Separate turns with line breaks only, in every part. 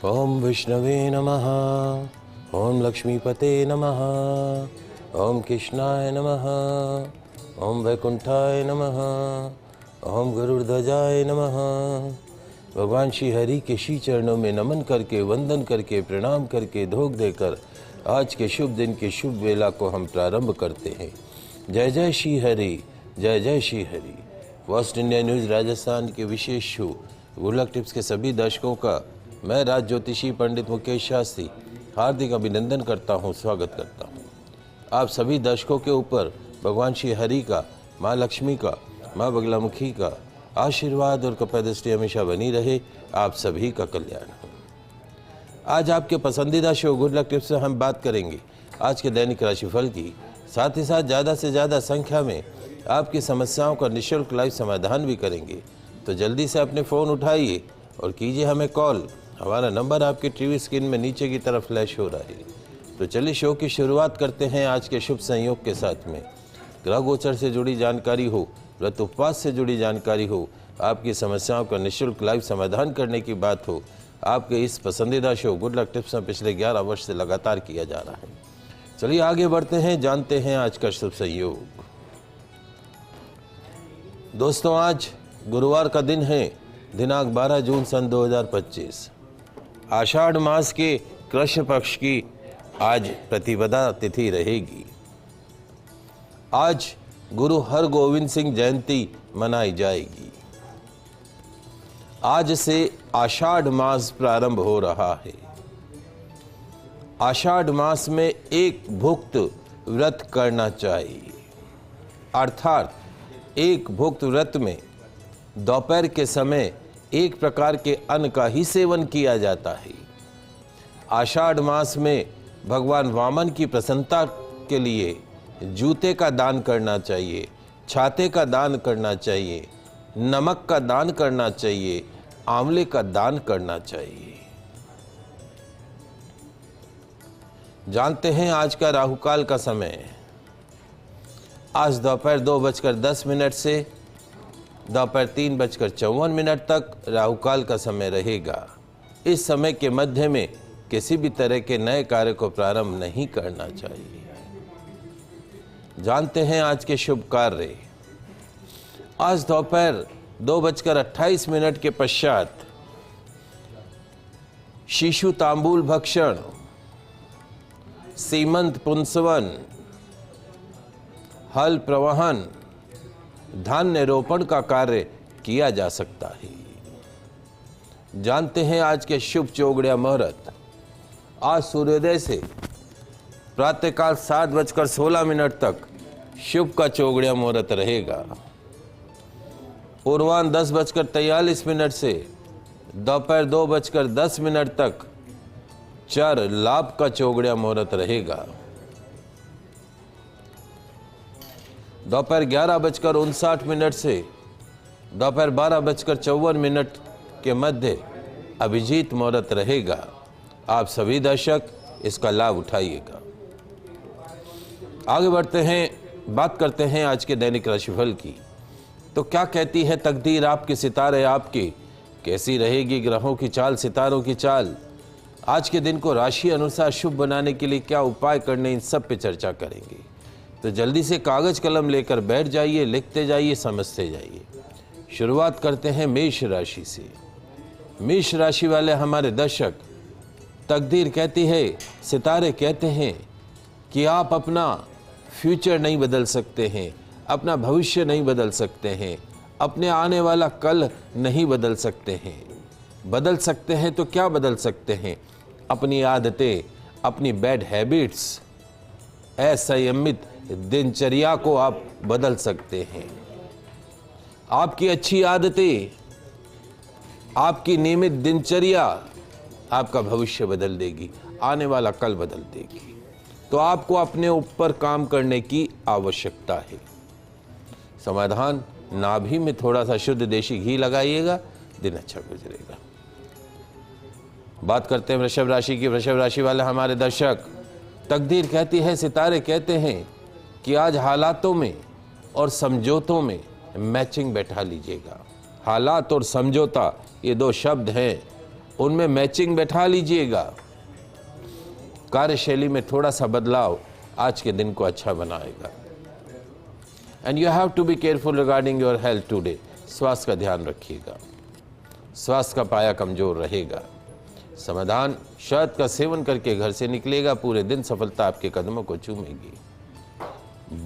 ओम विष्णवे नमः। ओम लक्ष्मीपते नमः। ओम कृष्णाय नमः। ओम वैकुंठाय नमः। ओम गरुड़ध्वजाय नमः। भगवान श्री हरि के श्री चरणों में नमन करके, वंदन करके, प्रणाम करके, धोख देकर आज के शुभ दिन की शुभ वेला को हम प्रारंभ करते हैं। जय जय श्री हरि, जय जय Shri Hari. First India news Rajasthan के विशेष शो गुड लक टिप्स के सभी दर्शकों का मैं राज ज्योतिषी पंडित मुकेश शास्त्री हार्दिक अभिनंदन करता हूं, स्वागत करता हूं। आप सभी दर्शकों के ऊपर भगवान श्री हरि का, माँ लक्ष्मी का, माँ बगलामुखी का आशीर्वाद और कृपा दृष्टि हमेशा बनी रहे। आप सभी का कल्याण हो। आज आपके पसंदीदा शो गुड लक टिप्स से हम बात करेंगे आज के दैनिक राशिफल की, साथ ही साथ ज़्यादा से ज़्यादा संख्या में आपकी समस्याओं का निःशुल्क लाइव समाधान भी करेंगे। तो जल्दी से अपने फ़ोन उठाइए और कीजिए हमें कॉल। हमारा नंबर आपकी टीवी स्क्रीन में नीचे की तरफ फ्लैश हो रहा है। तो चलिए शो की शुरुआत करते हैं आज के शुभ संयोग के साथ में। ग्रह गोचर से जुड़ी जानकारी हो, व्रत उपवास से जुड़ी जानकारी हो, आपकी समस्याओं का निःशुल्क लाइव समाधान करने की बात हो, आपके इस पसंदीदा शो गुड लक टिप्स में पिछले 11 वर्ष से लगातार किया जा रहा है। चलिए आगे बढ़ते हैं, जानते हैं आज का शुभ संयोग। दोस्तों, आज गुरुवार का दिन है, दिनांक 12 जून सन 2025। आषाढ़ मास के कृष्ण पक्ष की आज प्रतिपदा तिथि रहेगी। आज गुरु हरगोविंद सिंह जयंती मनाई जाएगी। आज से आषाढ़ मास प्रारंभ हो रहा है। आषाढ़ मास में एक भुक्त व्रत करना चाहिए, अर्थात एक भुक्त व्रत में दोपहर के समय एक प्रकार के अन्न का ही सेवन किया जाता है। आषाढ़ मास में भगवान वामन की प्रसन्नता के लिए जूते का दान करना चाहिए, छाते का दान करना चाहिए, नमक का दान करना चाहिए, आंवले का दान करना चाहिए। जानते हैं आज का राहुकाल का समय। आज दोपहर 2:10 से दोपहर 3:54 तक राहुकाल का समय रहेगा। इस समय के मध्य में किसी भी तरह के नए कार्य को प्रारंभ नहीं करना चाहिए। जानते हैं आज के शुभ कार्य। आज दोपहर 2:28 के पश्चात शिशु तांबूल भक्षण, सीमंत पुंसवन, हल प्रवहन, धान्य रोपण का कार्य किया जा सकता है। जानते हैं आज के शुभ चौगड़िया मुहूर्त। आज सूर्योदय से प्रातःकाल 7:16 तक शुभ का चौगड़िया मुहूर्त रहेगा। पूर्वाह्न 10:43 से दोपहर 2:10 तक चर लाभ का चौगड़िया मुहूर्त रहेगा। दोपहर 11:59 से दोपहर 12:54 के मध्य अभिजीत मुहूर्त रहेगा। आप सभी दर्शक इसका लाभ उठाइएगा। आगे बढ़ते हैं, बात करते हैं आज के दैनिक राशिफल की। तो क्या कहती है तकदीर आपके, सितारे आपके, कैसी रहेगी ग्रहों की चाल, सितारों की चाल। आज के दिन को राशि अनुसार शुभ बनाने के लिए क्या उपाय करने, इन सब पे चर्चा करेंगे। तो जल्दी से कागज कलम लेकर बैठ जाइए, लिखते जाइए, समझते जाइए। शुरुआत करते हैं मेष राशि से। मेष राशि वाले हमारे दर्शक, तकदीर कहती है, सितारे कहते हैं कि आप अपना फ्यूचर नहीं बदल सकते हैं, अपना भविष्य नहीं बदल सकते हैं, अपने आने वाला कल नहीं बदल सकते हैं। बदल सकते हैं तो क्या बदल सकते हैं? अपनी आदतें, अपनी बैड हैबिट्स, असंयमित दिनचर्या को आप बदल सकते हैं। आपकी अच्छी आदतें, आपकी नियमित दिनचर्या आपका भविष्य बदल देगी, आने वाला कल बदल देगी। तो आपको अपने ऊपर काम करने की आवश्यकता है। समाधान, नाभि में थोड़ा सा शुद्ध देशी घी लगाइएगा, दिन अच्छा गुजरेगा। बात करते हैं वृषभ राशि की। वृषभ राशि वाले हमारे दर्शक, तकदीर कहती है, सितारे कहते हैं कि आज हालातों में और समझौतों में मैचिंग बैठा लीजिएगा। हालात और समझौता, ये दो शब्द हैं, उनमें मैचिंग बैठा लीजिएगा। कार्यशैली में थोड़ा सा बदलाव आज के दिन को अच्छा बनाएगा। And you have to be careful regarding your health today. स्वास्थ्य का ध्यान रखिएगा, स्वास्थ्य का पाया कमजोर रहेगा। समाधान, शहद का सेवन करके घर से निकलेगा, पूरे दिन सफलता आपके कदमों को चूमेगी।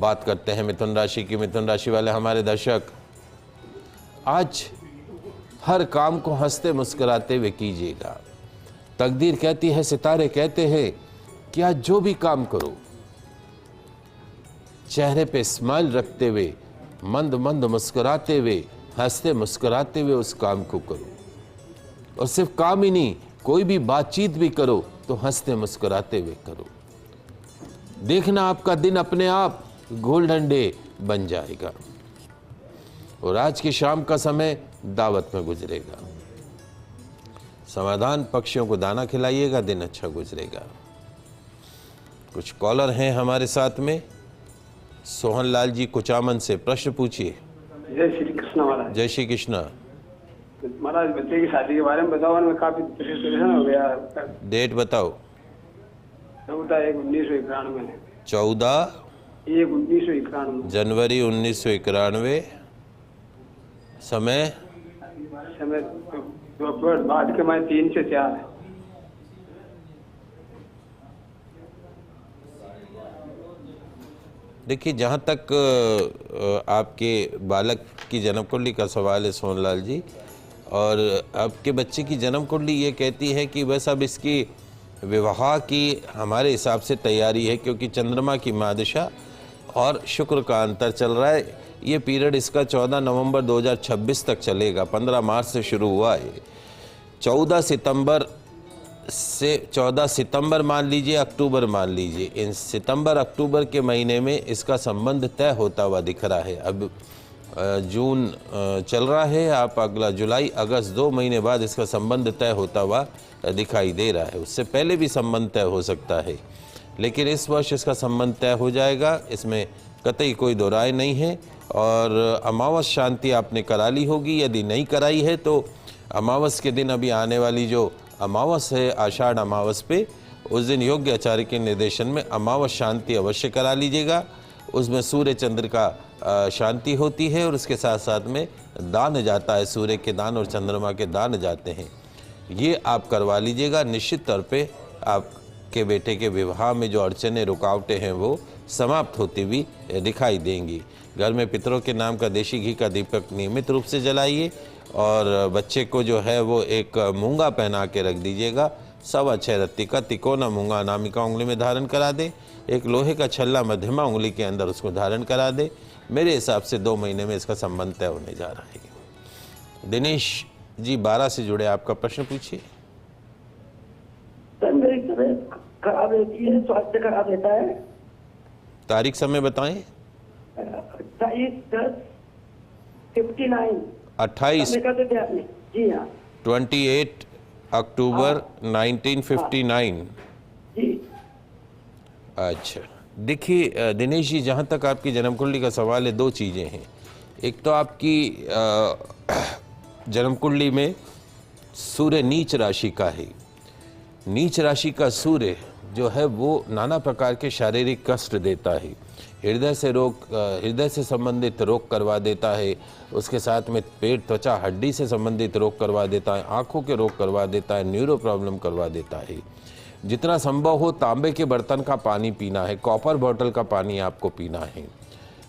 बात करते हैं मिथुन राशि की। मिथुन राशि वाले हमारे दर्शक, आज हर काम को हंसते मुस्कुराते हुए कीजिएगा। तकदीर कहती है, सितारे कहते हैं कि आज जो भी काम करो चेहरे पे स्माइल रखते हुए, मंद मंद मुस्कुराते हुए, हंसते मुस्कुराते हुए उस काम को करो। और सिर्फ काम ही नहीं, कोई भी बातचीत भी करो तो हंसते मुस्कुराते हुए करो। देखना आपका दिन अपने आप गोल्डन डे बन जाएगा। और आज की शाम का समय दावत में गुजरेगा। समाधान, पक्षियों को दाना खिलाइएगा, दिन अच्छा गुजरेगा। कुछ कॉलर हैं हमारे साथ में। सोहन लाल जी कुचामन से, प्रश्न पूछिए।
जय श्री कृष्ण महाराज।
जय श्री कृष्ण
महाराज, बच्चे की शादी के बारे में बताओ, मैं काफी परेशान हो गया।
डेट बताओ।
14/1/1991।
14/1/1991। जनवरी 1991। समय
दोपहर बाद के मैं 3 से 4।
देखिए, जहाँ तक आपके बालक की जन्म कुंडली का सवाल है सोनलाल जी, और आपके बच्चे की जन्म कुंडली ये कहती है कि बस अब इसकी विवाह की हमारे हिसाब से तैयारी है, क्योंकि चंद्रमा की महादशा और शुक्र का अंतर चल रहा है। ये पीरियड इसका 14 नवंबर 2026 तक चलेगा। 15 मार्च से शुरू हुआ है। 14 सितंबर मान लीजिए, अक्टूबर मान लीजिए, इन सितंबर अक्टूबर के महीने में इसका संबंध तय होता हुआ दिख रहा है। अब जून चल रहा है, आप अगला जुलाई अगस्त 2 महीने बाद इसका संबंध तय होता हुआ दिखाई दे रहा है। उससे पहले भी संबंध तय हो सकता है, लेकिन इस वर्ष इसका संबंध तय हो जाएगा, इसमें कतई कोई दो राय नहीं है। और अमावस शांति आपने करा ली होगी, यदि नहीं कराई है तो अमावस के दिन, अभी आने वाली जो अमावस है आषाढ़ अमावस पे, उस दिन योग्य आचार्य के निर्देशन में अमावस शांति अवश्य करा लीजिएगा। उसमें सूर्य चंद्र का शांति होती है और उसके साथ साथ में दान जाता है, सूर्य के दान और चंद्रमा के दान जाते हैं, ये आप करवा लीजिएगा। निश्चित तौर पे आपके बेटे के विवाह में जो अड़चने रुकावटें हैं वो समाप्त होती हुई दिखाई देंगी। घर में पितरों के नाम का देशी घी का दीपक नियमित रूप से जलाइए और बच्चे को जो है वो एक मूंगा पहना के रख दीजिएगा। 6.25 रत्ती का तिकोना मूंगा अनामिका उंगली में धारण करा दे, एक लोहे का छल्ला मध्यमा उंगली के अंदर उसको धारण करा दे। मेरे हिसाब से 2 महीने में इसका संबंध तय होने जा रहा है। दिनेश जी 12 से जुड़े, आपका प्रश्न पूछिए।
सर, मेरी तबीयत खराब रहती है, स्वास्थ्य खराब रहता है।
तारीख समय बताएं।
28/10/59।
28
जी हाँ,
28 अक्टूबर 1959।
जी।
अच्छा, देखिए दिनेश जी, जहाँ तक आपकी जन्म कुंडली का सवाल है, 2 चीज़ें हैं। एक तो आपकी जन्म कुंडली में सूर्य नीच राशि का है। नीच राशि का सूर्य जो है वो नाना प्रकार के शारीरिक कष्ट देता है। हृदय से संबंधित रोग करवा देता है, उसके साथ में पेट, त्वचा, हड्डी से संबंधित रोग करवा देता है, आँखों के रोग करवा देता है, न्यूरो प्रॉब्लम करवा देता है। जितना संभव हो तांबे के बर्तन का पानी पीना है, कॉपर बॉटल का पानी आपको पीना है।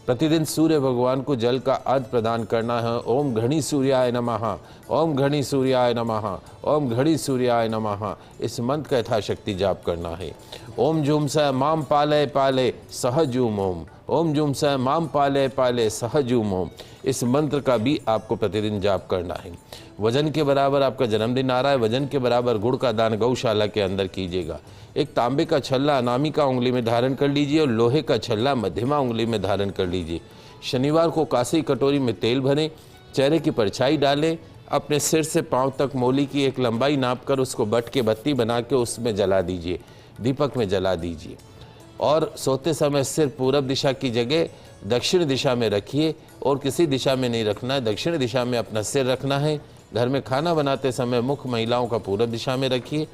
प्रतिदिन सूर्य भगवान को जल का अर्घ प्रदान करना है। ओम घड़ी सूर्याय नमः, ओम घड़ी सूर्याय नमः, ओम घड़ी सूर्याय नमः, इस मंत्र का यथाशक्ति जाप करना है। ओम जुम स माम पाले पाले सहजूम ओम, ओम जुम स माम पाले पाले सहजूम ओम, इस मंत्र का भी आपको प्रतिदिन जाप करना है। वजन के बराबर आपका जन्मदिन आ रहा है, वजन के बराबर गुड़ का दान गौशाला के अंदर कीजिएगा। एक तांबे का छल्ला अनामिका उंगली में धारण कर लीजिए और लोहे का छल्ला मध्यमा उंगली में धारण कर लीजिए। शनिवार को कांसे कटोरी में तेल भरें, चेहरे की परछाई डालें, अपने सिर से पांव तक मोली की एक लंबाई नापकर उसको बट के बत्ती बना के उसमें जला दीजिए, दीपक में जला दीजिए। और सोते समय सिर पूरब दिशा की जगह दक्षिण दिशा में रखिए और किसी दिशा में नहीं रखना है, दक्षिण दिशा में अपना सिर रखना है। घर में खाना बनाते समय मुख महिलाओं का पूरब दिशा में रखिए।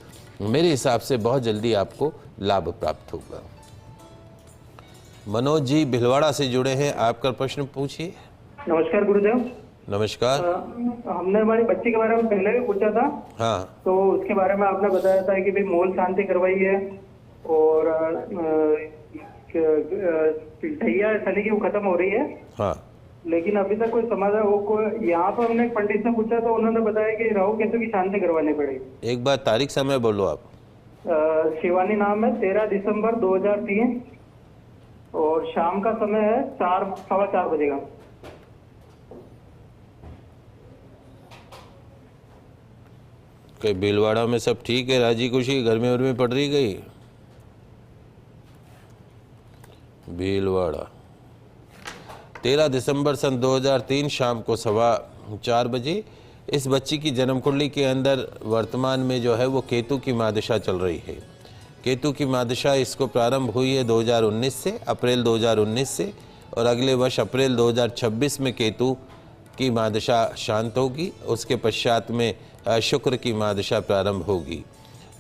मेरे हिसाब से बहुत जल्दी आपको लाभ प्राप्त होगा। मनोज जी भिलवाड़ा से जुड़े हैं, आपका प्रश्न पूछिए।
नमस्कार गुरुदेव।
नमस्कार।
हमने हमारी बच्ची के बारे में पहले भी पूछा था।
हाँ,
तो उसके बारे में आपने बताया था कि भाई मूल शांति करवाई है और ढैया शनि की वो खत्म हो रही है।
हाँ,
लेकिन अभी तक कोई समाधान वो यहाँ पर हमने एक पंडित से पूछा तो उन्होंने बताया कि राहु केतु की शांति करवानी पड़ेगी।
एक बार तारीख समय बोलो आप।
शिवानी नाम है, 13 दिसंबर 2003 और शाम का समय है 4-4:15 बजे का।
कहीं भीलवाड़ा में सब ठीक है, राजी खुशी, गर्मी वर्मी पड़ रही गई? भीलवाड़ा 13 दिसंबर सन 2003 शाम को 4:15 बजे। इस बच्ची की जन्म कुंडली के अंदर वर्तमान में जो है वो केतु की महादशा चल रही है। केतु की महादशा इसको प्रारंभ हुई है 2019 से, अप्रैल 2019 से, और अगले वर्ष अप्रैल 2026 में केतु की महादशा शांत होगी। उसके पश्चात में शुक्र की महादशा प्रारंभ होगी।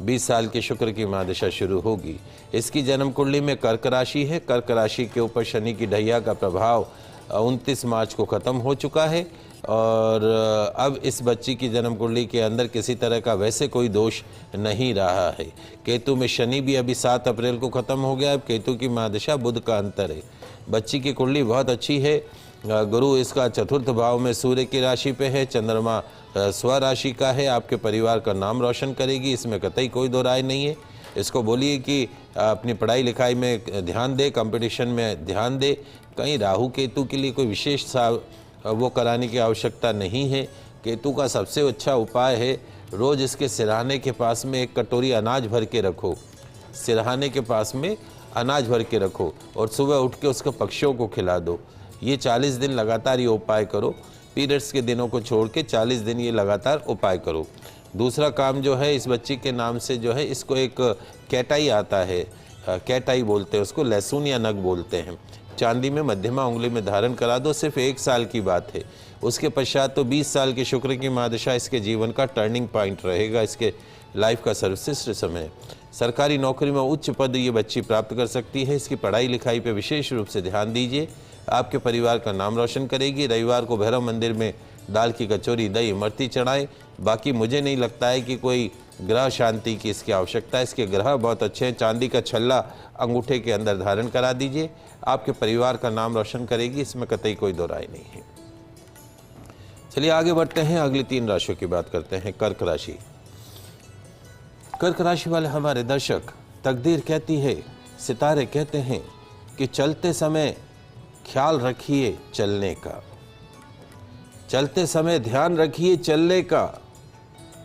20 साल के शुक्र की महादशा शुरू होगी। इसकी जन्म कुंडली में कर्क राशि है। कर्क राशि के ऊपर शनि की ढैया का प्रभाव 29 मार्च को ख़त्म हो चुका है और अब इस बच्ची की जन्म कुंडली के अंदर किसी तरह का वैसे कोई दोष नहीं रहा है। केतु में शनि भी अभी 7 अप्रैल को ख़त्म हो गया। अब केतु की महादशा बुध का अंतर है। बच्ची की कुंडली बहुत अच्छी है। गुरु इसका चतुर्थ भाव में सूर्य की राशि पे है। चंद्रमा स्व राशि का है। आपके परिवार का नाम रोशन करेगी, इसमें कतई कोई दो राय नहीं है। इसको बोलिए कि अपनी पढ़ाई लिखाई में ध्यान दे, कंपटीशन में ध्यान दे। कहीं राहु केतु के लिए कोई विशेष सा वो कराने की आवश्यकता नहीं है। केतु का सबसे अच्छा उपाय है रोज़ इसके सिरहाने के पास में एक कटोरी अनाज भर के रखो। सिरहाने के पास में अनाज भर के रखो और सुबह उठ के उसको पक्षियों को खिला दो। ये 40 दिन लगातार ये उपाय करो। पीरियड्स के दिनों को छोड़ के 40 दिन ये लगातार उपाय करो। दूसरा काम जो है, इस बच्ची के नाम से जो है इसको एक कैटाई आता है, कैटाई बोलते हैं उसको, लहसुन या नग बोलते हैं। चांदी में मध्यमा उंगली में धारण करा दो। सिर्फ 1 साल की बात है। उसके पश्चात तो 20 साल के शुक्र की महादशा इसके जीवन का टर्निंग पॉइंट रहेगा। इसके लाइफ का सर्वश्रेष्ठ समय। सरकारी नौकरी में उच्च पद ये बच्ची प्राप्त कर सकती है। इसकी पढ़ाई लिखाई पे विशेष रूप से ध्यान दीजिए। आपके परिवार का नाम रोशन करेगी। रविवार को भैरव मंदिर में दाल की कचौरी, दही, इमरती चढ़ाएं। बाकी मुझे नहीं लगता है कि कोई ग्रह शांति की इसकी आवश्यकता है। इसके ग्रह बहुत अच्छे हैं। चांदी का छल्ला अंगूठे के अंदर धारण करा दीजिए। आपके परिवार का नाम रोशन करेगी, इसमें कतई कोई दो राय नहीं है। चलिए आगे बढ़ते हैं, अगली 3 राशियों की बात करते हैं। कर्क राशि। कर्क राशि वाले हमारे दर्शक, तकदीर कहती है, सितारे कहते हैं कि चलते समय ख्याल रखिए चलने का, चलते समय ध्यान रखिए चलने का,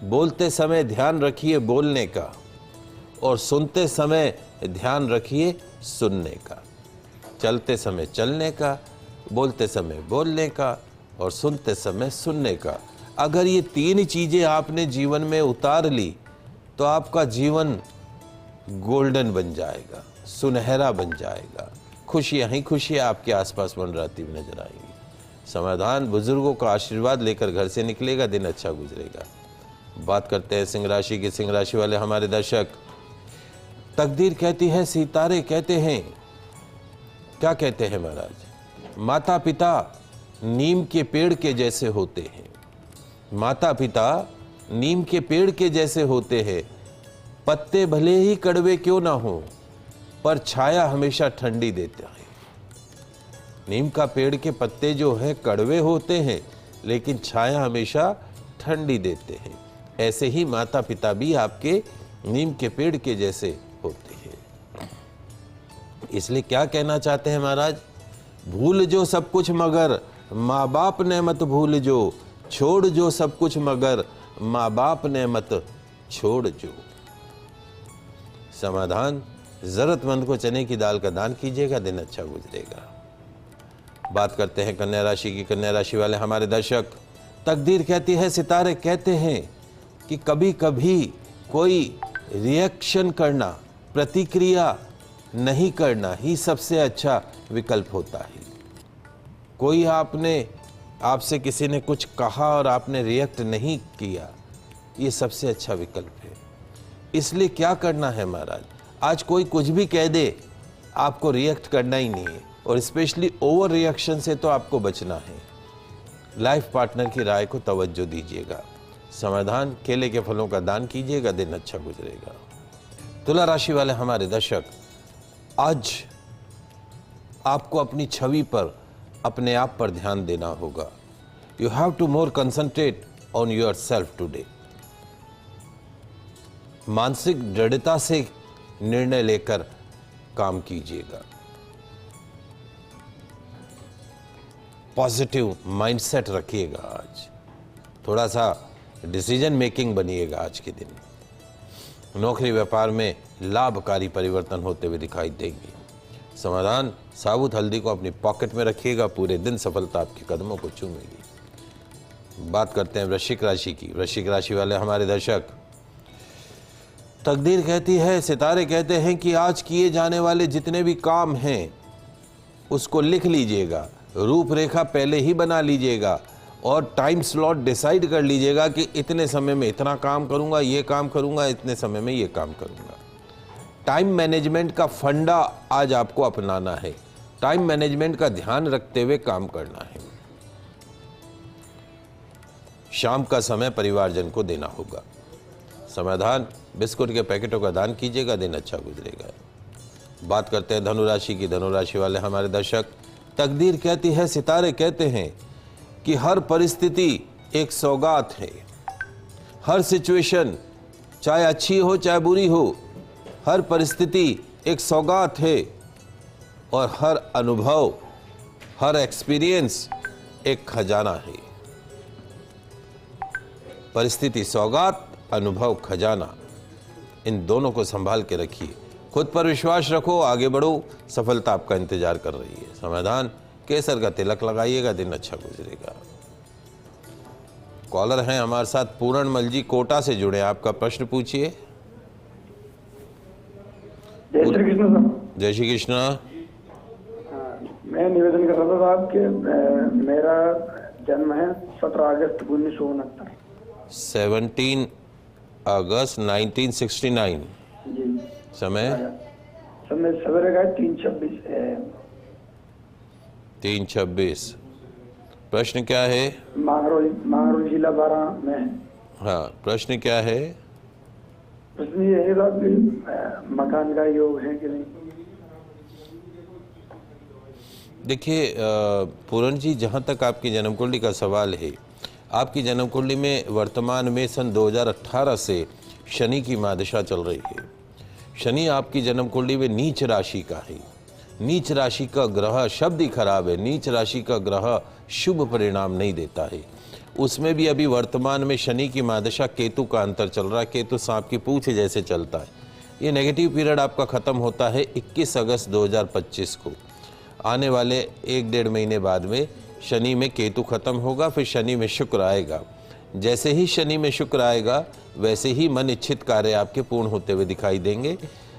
बोलते समय ध्यान रखिए बोलने का, और सुनते समय ध्यान रखिए सुनने का। चलते समय चलने का, बोलते समय बोलने का, और सुनते समय सुनने का। अगर ये 3 चीज़ें आपने जीवन में उतार ली तो आपका जीवन गोल्डन बन जाएगा, सुनहरा बन जाएगा। खुशियाँ ही खुशियाँ आपके आसपास मंडराती हुई नजर आएंगी। समाधान, बुजुर्गों का आशीर्वाद लेकर घर से निकलेगा, दिन अच्छा गुजरेगा। बात करते हैं सिंह राशि की। सिंह राशि वाले हमारे दर्शक, तकदीर कहती है, सितारे कहते हैं, क्या कहते हैं महाराज, माता पिता नीम के पेड़ के जैसे होते हैं। माता पिता नीम के पेड़ के जैसे होते हैं। पत्ते भले ही कड़वे क्यों ना हो, पर छाया हमेशा ठंडी देता है। नीम का पेड़ के पत्ते जो है कड़वे होते हैं, लेकिन छाया हमेशा ठंडी देते हैं। ऐसे ही माता पिता भी आपके नीम के पेड़ के जैसे होते हैं। इसलिए क्या कहना चाहते हैं महाराज, भूल जो सब कुछ मगर माँ बाप ने मत भूल जो, छोड़ जो सब कुछ मगर माँ बाप ने मत छोड़ जो। समाधान, जरूरतमंद को चने की दाल का दान कीजिएगा, दिन अच्छा गुजरेगा। बात करते हैं कन्या राशि की। कन्या राशि वाले हमारे दर्शक, तकदीर कहती है, सितारे कहते हैं कि कभी कभी कोई रिएक्शन करना, प्रतिक्रिया नहीं करना ही सबसे अच्छा विकल्प होता है। कोई आपने आपसे किसी ने कुछ कहा और आपने रिएक्ट नहीं किया, ये सबसे अच्छा विकल्प है। इसलिए क्या करना है महाराज, आज कोई कुछ भी कह दे आपको रिएक्ट करना ही नहीं है, और स्पेशली ओवर रिएक्शन से तो आपको बचना है। लाइफ पार्टनर की राय को तवज्जो दीजिएगा। समाधान, केले के फलों का दान कीजिएगा, दिन अच्छा गुजरेगा। तुला राशि वाले हमारे दर्शक, आज आपको अपनी छवि पर, अपने आप पर ध्यान देना होगा। You have to more concentrate on yourself today. मानसिक दृढ़ता से निर्णय लेकर काम कीजिएगा। पॉजिटिव माइंडसेट रखिएगा। आज थोड़ा सा डिसीजन मेकिंग बनिएगा आज के दिन। नौकरी व्यापार में लाभकारी परिवर्तन होते हुए दिखाई देंगे। समाधान, साबुत हल्दी को अपनी पॉकेट में रखिएगा, पूरे दिन सफलता आपके कदमों को चूमेगी। बात करते हैं वृश्चिक राशि की। वृश्चिक राशि वाले हमारे दर्शक, तकदीर कहती है, सितारे कहते हैं कि आज किए जाने वाले जितने भी काम हैं उसको लिख लीजिएगा, रूपरेखा पहले ही बना लीजिएगा और टाइम स्लॉट डिसाइड कर लीजिएगा कि इतने समय में इतना काम करूंगा, ये काम करूंगा, इतने समय में ये काम करूंगा। टाइम मैनेजमेंट का फंडा आज आपको अपनाना है। टाइम मैनेजमेंट का ध्यान रखते हुए काम करना है। शाम का समय परिवारजन को देना होगा। समाधान, बिस्कुट के पैकेटों का दान कीजिएगा, दिन अच्छा गुजरेगा। बात करते हैं धनुराशि की। धनुराशि वाले हमारे दर्शक, तकदीर कहती है, सितारे कहते हैं कि हर परिस्थिति एक सौगात है। हर सिचुएशन, चाहे अच्छी हो चाहे बुरी हो, हर परिस्थिति एक सौगात है और हर अनुभव, हर एक्सपीरियंस एक खजाना है। परिस्थिति सौगात, अनुभव खजाना, इन दोनों को संभाल के रखिए। खुद पर विश्वास रखो, आगे बढ़ो, सफलता आपका इंतजार कर रही है। समाधान, केसर का तिलक लगाइएगा, दिन अच्छा गुजरेगा। कॉलर हैं हमारे साथ, पूरणमल जी कोटा से जुड़े, आपका प्रश्न पूछिए।
जय श्री कृष्ण सर।
जय श्री कृष्ण।
मैं निवेदन कर रहा था साहब कि मेरा जन्म है 17 अगस्त 1969।
17 अगस्त 1969।
जी।
समय
सवेरे का 3:26 है।
3:26। प्रश्न क्या है?
मांगरोल जिला 12 में है।
हाँ, प्रश्न क्या है?
प्रश्न ये है साहब कि मकान का योग है कि नहीं।
देखिए पूरण जी, जहाँ तक आपकी जन्म कुंडली का सवाल है, आपकी जन्म कुंडली में वर्तमान में सन 2018 से शनि की महादशा चल रही है। शनि आपकी जन्म कुंडली में नीच राशि का है। नीच राशि का ग्रह, शब्द ही खराब है, नीच राशि का ग्रह शुभ परिणाम नहीं देता है। उसमें भी अभी वर्तमान में शनि की महादशा केतु का अंतर चल रहा है। केतु सांप की पूंछ जैसे चलता है। ये नेगेटिव पीरियड आपका ख़त्म होता है 21 अगस्त 2025 को। आने वाले 1-1.5 महीने बाद में शनि में केतु खत्म होगा, फिर शनि में शुक्र आएगा। जैसे ही शनि में शुक्र आएगा वैसे ही मन इच्छित कार्य आपके पूर्ण होते हुए दिखाई देंगे।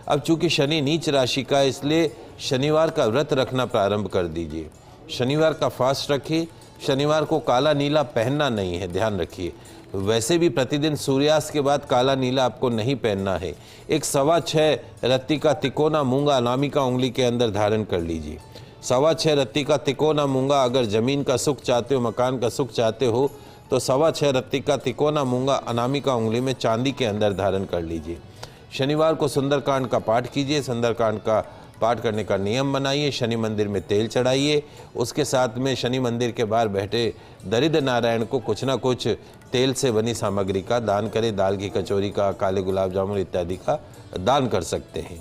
अब चूंकि शनि नीच राशि का है, इसलिए शनिवार का व्रत रखना प्रारंभ कर दीजिए। शनिवार का फास्ट रखिए। शनिवार को काला नीला पहनना नहीं है, ध्यान रखिए। वैसे भी प्रतिदिन सूर्यास्त के बाद काला नीला आपको नहीं पहनना है। एक 6.25 रत्ती का तिकोना मूंगा अनामिका उंगली के अंदर धारण कर लीजिए। 6.25 रत्ती का तिकोना मूंगा, अगर ज़मीन का सुख चाहते हो, मकान का सुख चाहते हो, तो 6.25 रत्ती का तिकोना मूंगा अनामिका उंगली में चांदी के अंदर धारण कर लीजिए। शनिवार को सुंदरकांड का पाठ कीजिए। सुंदरकांड का पाठ करने का नियम बनाइए। शनि मंदिर में तेल चढ़ाइए। उसके साथ में शनि मंदिर के बाहर बैठे दरिद्र नारायण को कुछ ना कुछ तेल से बनी सामग्री का दान करें। दाल की कचौरी का, काले गुलाब जामुन इत्यादि का दान कर सकते हैं।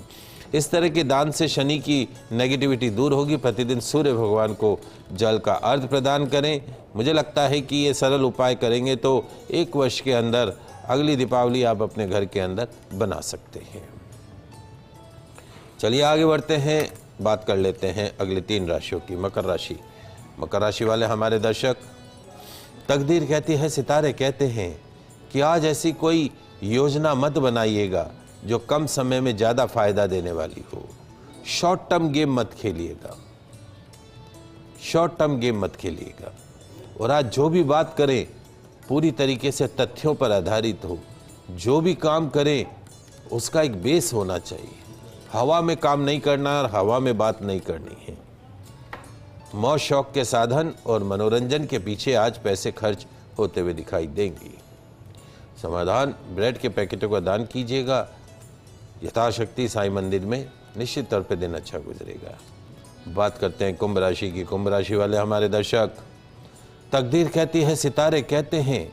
इस तरह के दान से शनि की नेगेटिविटी दूर होगी। प्रतिदिन सूर्य भगवान को जल का अर्घ्य प्रदान करें। मुझे लगता है कि ये सरल उपाय करेंगे तो 1 वर्ष के अंदर अगली दीपावली आप अपने घर के अंदर बना सकते हैं। चलिए आगे बढ़ते हैं, बात कर लेते हैं अगली 3 राशियों की। मकर राशि। मकर राशि वाले हमारे दर्शक, तकदीर कहती है, सितारे कहते हैं कि आज ऐसी कोई योजना मत बनाइएगा जो कम समय में ज़्यादा फायदा देने वाली हो। शॉर्ट टर्म गेम मत खेलिएगा। शॉर्ट टर्म गेम मत खेलिएगा। और आज जो भी बात करें पूरी तरीके से तथ्यों पर आधारित हो। जो भी काम करें उसका एक बेस होना चाहिए। हवा में काम नहीं करना और हवा में बात नहीं करनी है। मौज शौक के साधन और मनोरंजन के पीछे आज पैसे खर्च होते हुए दिखाई देंगी। समाधान, ब्रेड के पैकेटों का दान कीजिएगा। यथाशक्ति साईं मंदिर में, निश्चित तौर पे दिन अच्छा गुजरेगा। बात करते हैं कुंभ राशि की। कुंभ राशि वाले हमारे दर्शक, तकदीर कहती है, सितारे कहते हैं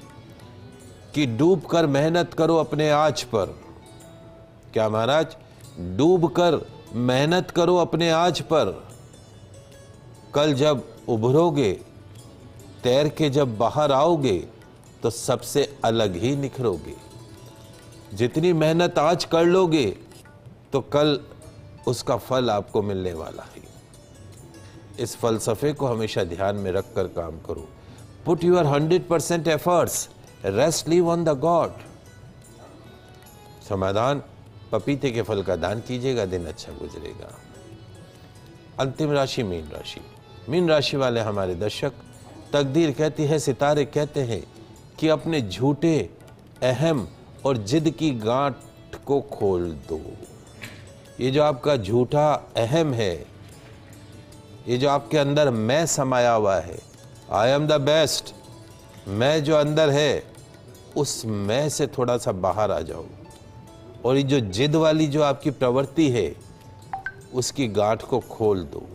कि डूब कर मेहनत करो अपने आज पर। क्या महाराज? डूब कर मेहनत करो अपने आज पर। कल जब उभरोगे, तैर के जब बाहर आओगे तो सबसे अलग ही निखरोगे। जितनी मेहनत आज कर लोगे तो कल उसका फल आपको मिलने वाला है। इस फलसफे को हमेशा ध्यान में रखकर काम करो। Put your 100% efforts, rest leave on the God. समाधान, पपीते के फल का दान कीजिएगा, दिन अच्छा गुजरेगा। अंतिम राशि मीन राशि। मीन राशि वाले हमारे दर्शक, तकदीर कहती है, सितारे कहते हैं कि अपने झूठे अहम और जिद की गांठ को खोल दो। ये जो आपका झूठा अहम है, ये जो आपके अंदर मैं समाया हुआ है, आई एम द बेस्ट, मैं जो अंदर है, उस मैं से थोड़ा सा बाहर आ जाओ। और ये जो जिद वाली जो आपकी प्रवृत्ति है, उसकी गांठ को खोल दो।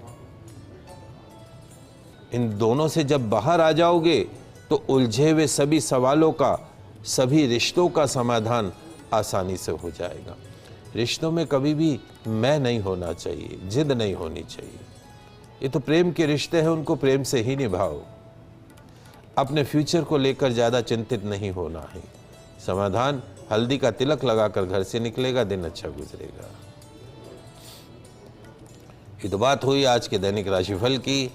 इन दोनों से जब बाहर आ जाओगे तो उलझे हुए सभी सवालों का, सभी रिश्तों का समाधान आसानी से हो जाएगा। रिश्तों में कभी भी मैं नहीं होना चाहिए, जिद नहीं होनी चाहिए। ये तो प्रेम के रिश्ते हैं, उनको प्रेम से ही निभाओ। अपने फ्यूचर को लेकर ज़्यादा चिंतित नहीं होना है। समाधान, हल्दी का तिलक लगाकर घर से निकलेगा, दिन अच्छा गुजरेगा। ये तो बात हुई आज के दैनिक राशिफल की।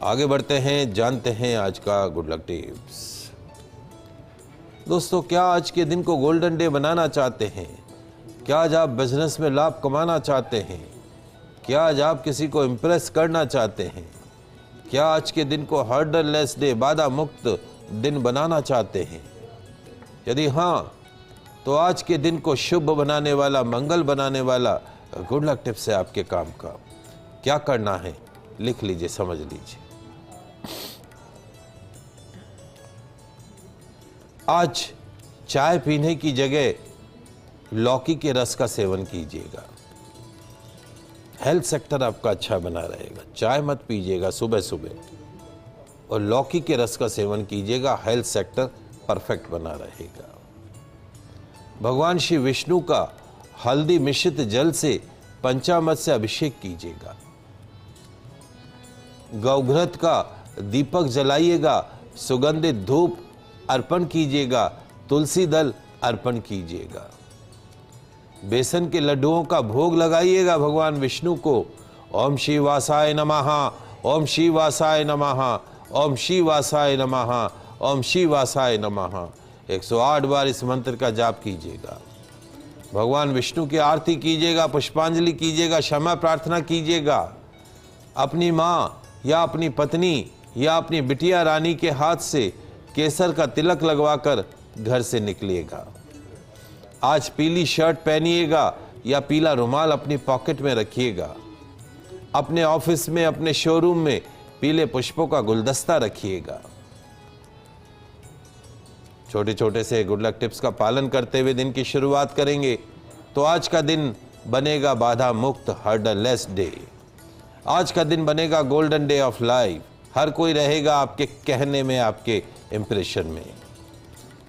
आगे बढ़ते हैं, जानते हैं आज का गुड लक टिप्स। दोस्तों, क्या आज के दिन को गोल्डन डे बनाना चाहते हैं? क्या आज आप बिजनेस में लाभ कमाना चाहते हैं? क्या आज आप किसी को इम्प्रेस करना चाहते हैं? क्या आज के दिन को हर्डल लेस डे, बाधा मुक्त दिन बनाना चाहते हैं? यदि हाँ, तो आज के दिन को शुभ बनाने वाला, मंगल बनाने वाला गुड लक टिप्स है आपके काम का। क्या करना है लिख लीजिए, समझ लीजिए। आज चाय पीने की जगह लौकी के रस का सेवन कीजिएगा। हेल्थ सेक्टर आपका अच्छा बना रहेगा। चाय मत पीजिएगा सुबह सुबह और लौकी के रस का सेवन कीजिएगा, हेल्थ सेक्टर परफेक्ट बना रहेगा। भगवान श्री विष्णु का हल्दी मिश्रित जल से पंचामृत से अभिषेक कीजिएगा। गौघृत का दीपक जलाइएगा, सुगंधित धूप अर्पण कीजिएगा, तुलसी दल अर्पण कीजिएगा। बेसन के लड्डुओं का भोग लगाइएगा भगवान विष्णु को। ओम शिवासाय नमः, ओम शिवासाय नमः, ओम शिवासाय नमः, ओम शिवासाय नमः। 108 बार इस मंत्र का जाप कीजिएगा। भगवान विष्णु की आरती कीजिएगा, पुष्पांजलि कीजिएगा, क्षमा प्रार्थना कीजिएगा। अपनी माँ या अपनी पत्नी या अपनी बिटिया रानी के हाथ से केसर का तिलक लगवाकर घर से निकलिएगा। आज पीली शर्ट पहनिएगा या पीला रुमाल अपनी पॉकेट में रखिएगा। अपने ऑफिस में, अपने शोरूम में पीले पुष्पों का गुलदस्ता रखिएगा। छोटे छोटे से गुड लक टिप्स का पालन करते हुए दिन की शुरुआत करेंगे तो आज का दिन बनेगा बाधा मुक्त हर्डल लेस डे। आज का दिन बनेगा गोल्डन डे ऑफ लाइफ। हर कोई रहेगा आपके कहने में, आपके इंप्रेशन में।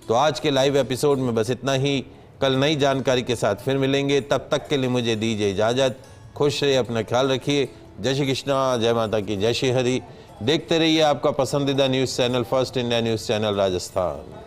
तो आज के लाइव एपिसोड में बस इतना ही। कल नई जानकारी के साथ फिर मिलेंगे। तब तक के लिए मुझे दीजिए इजाजत। खुश रहिए, अपना ख्याल रखिए। जय श्री कृष्णा, जय माता की, जय श्री हरि। देखते रहिए आपका पसंदीदा news channel first India news channel Rajasthan.